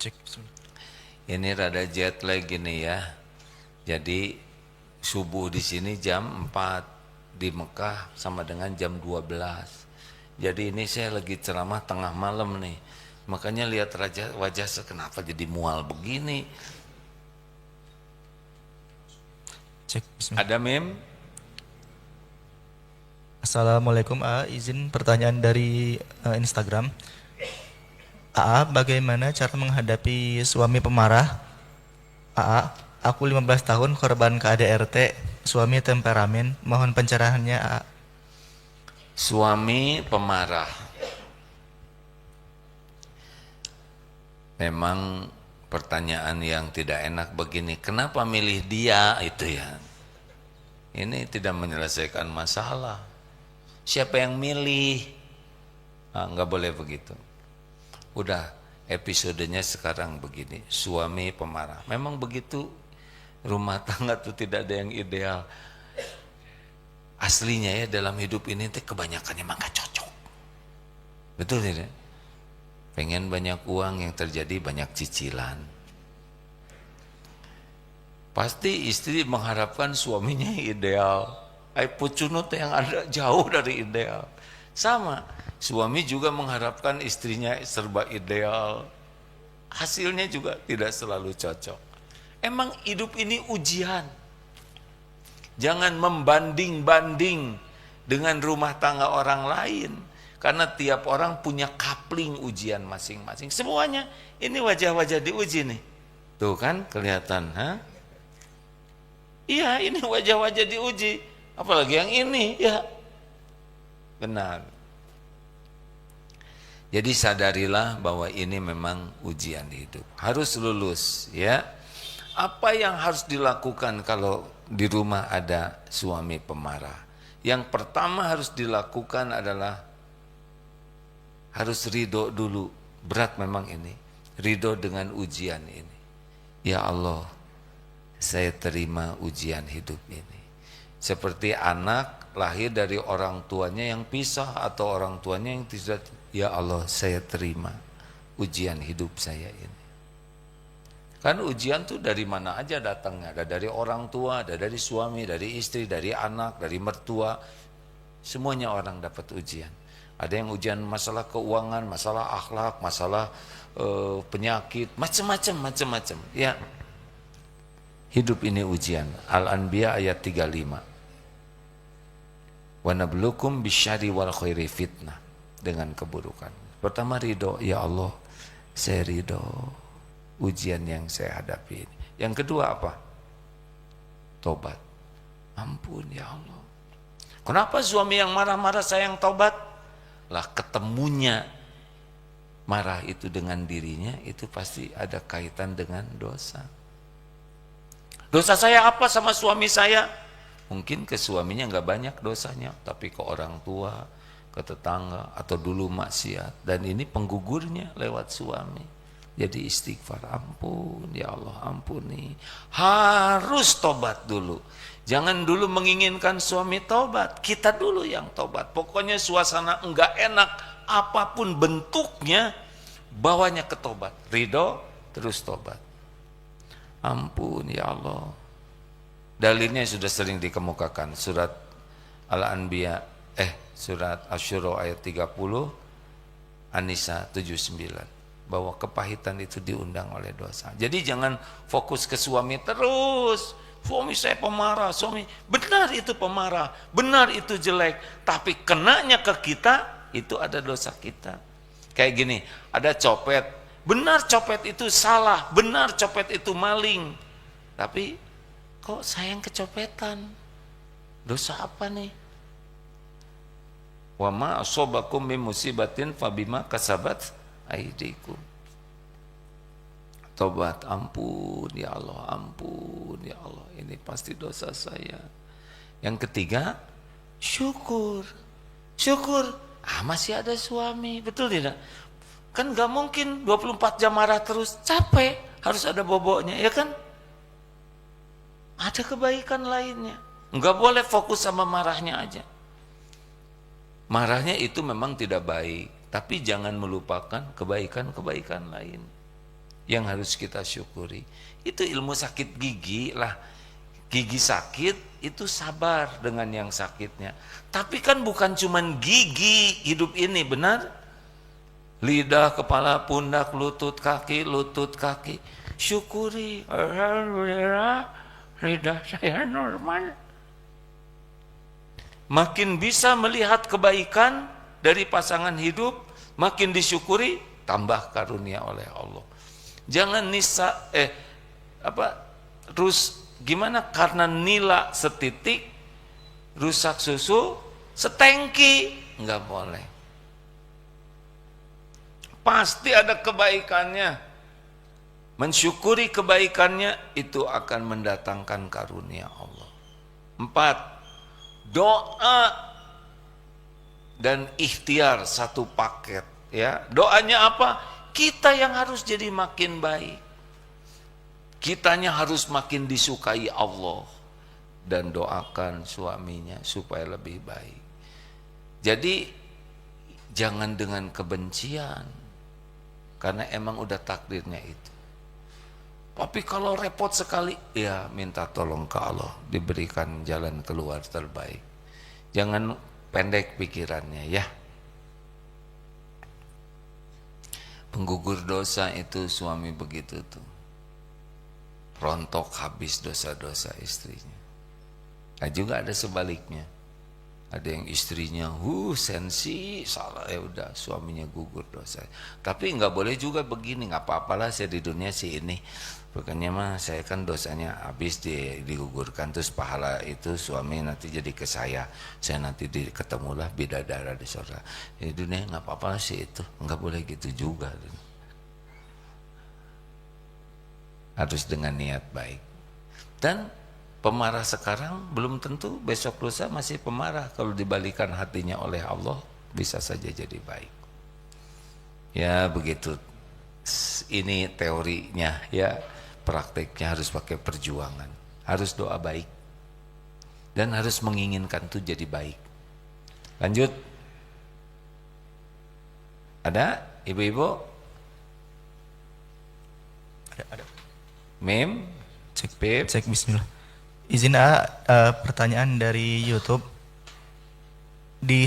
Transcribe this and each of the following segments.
Cek. Ini rada jet lag gini ya. Jadi subuh di sini jam 4, di Mekah sama dengan jam 12. Jadi ini saya lagi ceramah tengah malam nih. Makanya lihat wajah saya kenapa jadi mual begini. Cek. Bismillah. Ada mem? Assalamualaikum A, izin pertanyaan dari Instagram. A, bagaimana cara menghadapi suami pemarah? A, aku 15 tahun korban KDRT, suami temperamen, mohon pencerahannya A. Suami pemarah. Memang pertanyaan yang tidak enak begini. Kenapa milih dia itu ya? Ini tidak menyelesaikan masalah. Siapa yang milih? Nggak boleh begitu. Udah episodenya sekarang begini. Suami pemarah. Memang begitu. Rumah tangga tuh tidak ada yang ideal. Aslinya ya dalam hidup ini kebanyakannya emang gak cocok. Betul tidak? Pengen banyak uang, yang terjadi banyak cicilan. Pasti istri mengharapkan suaminya ideal. Pucunut yang ada jauh dari ideal. Sama, suami juga mengharapkan istrinya serba ideal. Hasilnya juga tidak selalu cocok. Emang hidup ini ujian. Jangan membanding-banding dengan rumah tangga orang lain. Karena tiap orang punya kapling ujian masing-masing. Semuanya ini wajah-wajah diuji nih. Tuh kan kelihatan. Iya, ini wajah-wajah diuji. Apalagi yang ini, ya. Benar. Jadi sadarilah bahwa ini memang ujian hidup. Harus lulus, ya. Apa yang harus dilakukan kalau di rumah ada suami pemarah? Yang pertama harus dilakukan adalah harus ridho dulu. Berat memang ini. Ridho dengan ujian ini. Ya Allah, saya terima ujian hidup ini. Seperti anak lahir dari orang tuanya yang pisah atau orang tuanya yang tidak. Ya Allah, saya terima ujian hidup saya ini. Kan ujian tuh dari mana aja datangnya. Ada dari orang tua, ada dari suami, dari istri, dari anak, dari mertua. Semuanya orang dapat ujian. Ada yang ujian masalah keuangan, masalah akhlak, masalah penyakit, macam-macam. Ya, hidup ini ujian. Al-Anbiya ayat 35. Wa nabluukum bisyarri wal khairi fitnah. Dengan keburukan. Pertama ridho, ya Allah, saya ridho ujian yang saya hadapi ini. Yang kedua apa? Tobat. Ampun ya Allah. Kenapa suami yang marah-marah saya yang tobat? Lah ketemunya marah itu dengan dirinya itu pasti ada kaitan dengan dosa. Dosa saya apa sama suami saya? Mungkin ke suaminya nggak banyak dosanya, tapi ke orang tua, ke tetangga, atau dulu maksiat. Dan ini penggugurnya lewat suami. Jadi istighfar, ampun ya Allah, ampuni. Harus tobat dulu. Jangan dulu menginginkan suami tobat, kita dulu yang tobat. Pokoknya suasana enggak enak, apapun bentuknya, bawanya ke tobat. Ridho, terus tobat. Ampun ya Allah. Dalilnya sudah sering dikemukakan. Surat Al-Anbiya, surat Asy-Syura ayat 30, An-Nisa 79. Bahwa kepahitan itu diundang oleh dosa. Jadi jangan fokus ke suami terus. Suami saya pemarah, suami benar itu pemarah, benar itu jelek, tapi kenanya ke kita itu ada dosa kita. Kayak gini, ada copet, benar copet itu salah, benar copet itu maling. Tapi kok saya yang kecopetan? Dosa apa nih? Wa ma asobakum min musibatin fabima kasabat aydikum. Tobat, ampun ya Allah, ampun ya Allah, ini pasti dosa saya. Yang ketiga, syukur. Masih ada suami, betul tidak? Kan gak mungkin 24 jam marah terus, capek, harus ada boboknya, ya kan? Ada kebaikan lainnya. Gak boleh fokus sama marahnya aja. Marahnya itu memang tidak baik, tapi jangan melupakan kebaikan-kebaikan lain. yang harus kita syukuri. Itu ilmu sakit gigi lah. Gigi sakit itu sabar dengan yang sakitnya. Tapi kan bukan cuman gigi hidup ini, benar? Lidah, kepala, pundak, lutut, kaki. Syukuri, alhamdulillah lidah saya normal. Makin bisa melihat kebaikan dari pasangan hidup, makin disyukuri, tambah karunia oleh Allah. Jangan terus gimana, karena nila setitik rusak susu setengki, nggak boleh. Pasti ada kebaikannya. Mensyukuri kebaikannya itu akan mendatangkan karunia Allah. 4, doa dan ikhtiar satu paket, ya. Doanya apa? Kita yang harus jadi makin baik. Kitanya harus makin disukai Allah, dan doakan suaminya supaya lebih baik. Jadi jangan dengan kebencian, karena emang udah takdirnya itu. Tapi kalau repot sekali, ya minta tolong ke Allah, diberikan jalan keluar terbaik. Jangan pendek pikirannya, ya. Penggugur dosa itu suami begitu tuh, rontok habis dosa-dosa istrinya. Nah juga ada sebaliknya, ada yang istrinya sensi salah, ya udah suaminya gugur dosa. Tapi nggak boleh juga begini, nggak apa-apalah saya di dunia sih ini, bukannya mah saya kan dosanya habis digugurkan, terus pahala itu suami nanti jadi ke saya nanti ketemulah bidadara di surga. Di dunia nggak apa-apalah sih itu, nggak boleh gitu juga. Harus dengan niat baik. Dan pemarah sekarang belum tentu besok lusa masih pemarah. Kalau dibalikan hatinya oleh Allah, bisa saja jadi baik. Ya begitu. Ini teorinya, ya. Prakteknya harus pakai perjuangan. Harus doa baik. Dan harus menginginkan itu jadi baik. Lanjut. Ada ibu-ibu? Ada. Mim? Cek bismillah. Izin pertanyaan dari YouTube. Di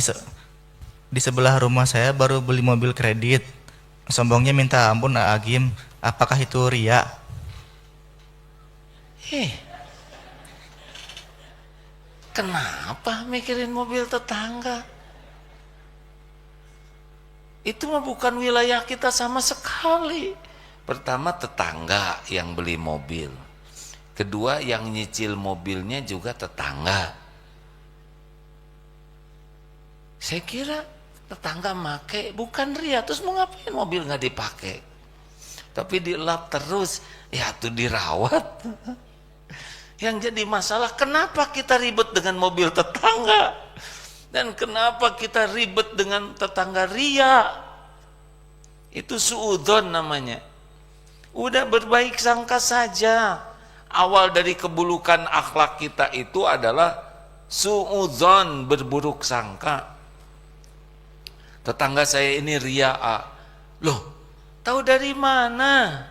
sebelah rumah saya baru beli mobil kredit. Sombongnya minta ampun Agim. Apakah itu ria? Kenapa mikirin mobil tetangga? Itu mah bukan wilayah kita sama sekali. Pertama, tetangga yang beli mobil. Kedua, yang nyicil mobilnya juga tetangga. Saya kira tetangga make bukan ria, terus mau ngapain mobil nggak dipakai? Tapi dilap terus, ya tuh dirawat. Yang jadi masalah, kenapa kita ribet dengan mobil tetangga? Dan kenapa kita ribet dengan tetangga ria? Itu suudzon namanya. Udah berbaik sangka saja. Awal dari keburukan akhlak kita itu adalah suudzon, berburuk sangka. Tetangga saya ini ria'a. Loh, tahu dari mana?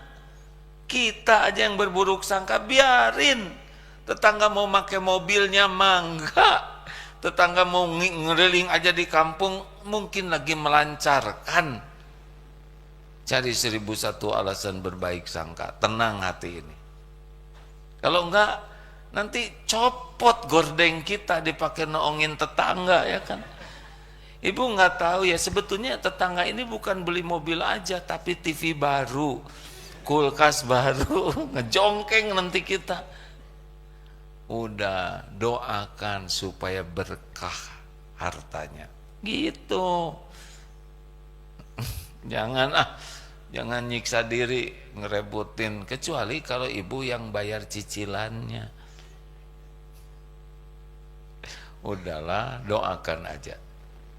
Kita aja yang berburuk sangka, biarin. Tetangga mau pakai mobilnya mangga. Tetangga mau ngeriling aja di kampung, mungkin lagi melancarkan. Cari 1001 alasan berbaik sangka. Tenang hati ini. Kalau enggak, nanti copot gordeng kita dipakai noongin tetangga, ya kan? Ibu nggak tahu ya, sebetulnya tetangga ini bukan beli mobil aja, tapi TV baru, kulkas baru, ngejongkeng nanti kita. Udah, doakan supaya berkah hartanya. Gitu. Jangan nyiksa diri, ngerebutin, kecuali kalau ibu yang bayar cicilannya. Udahlah, doakan aja.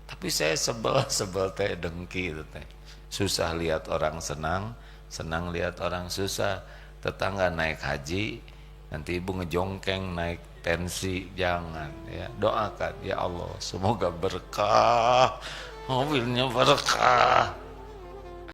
Tapi saya sebel teh, dengki itu teh. Susah lihat orang senang, senang lihat orang susah. Tetangga naik haji, nanti ibu ngejongkeng naik pensi, jangan ya. Doakan, ya Allah, semoga berkah, mobilnya berkah.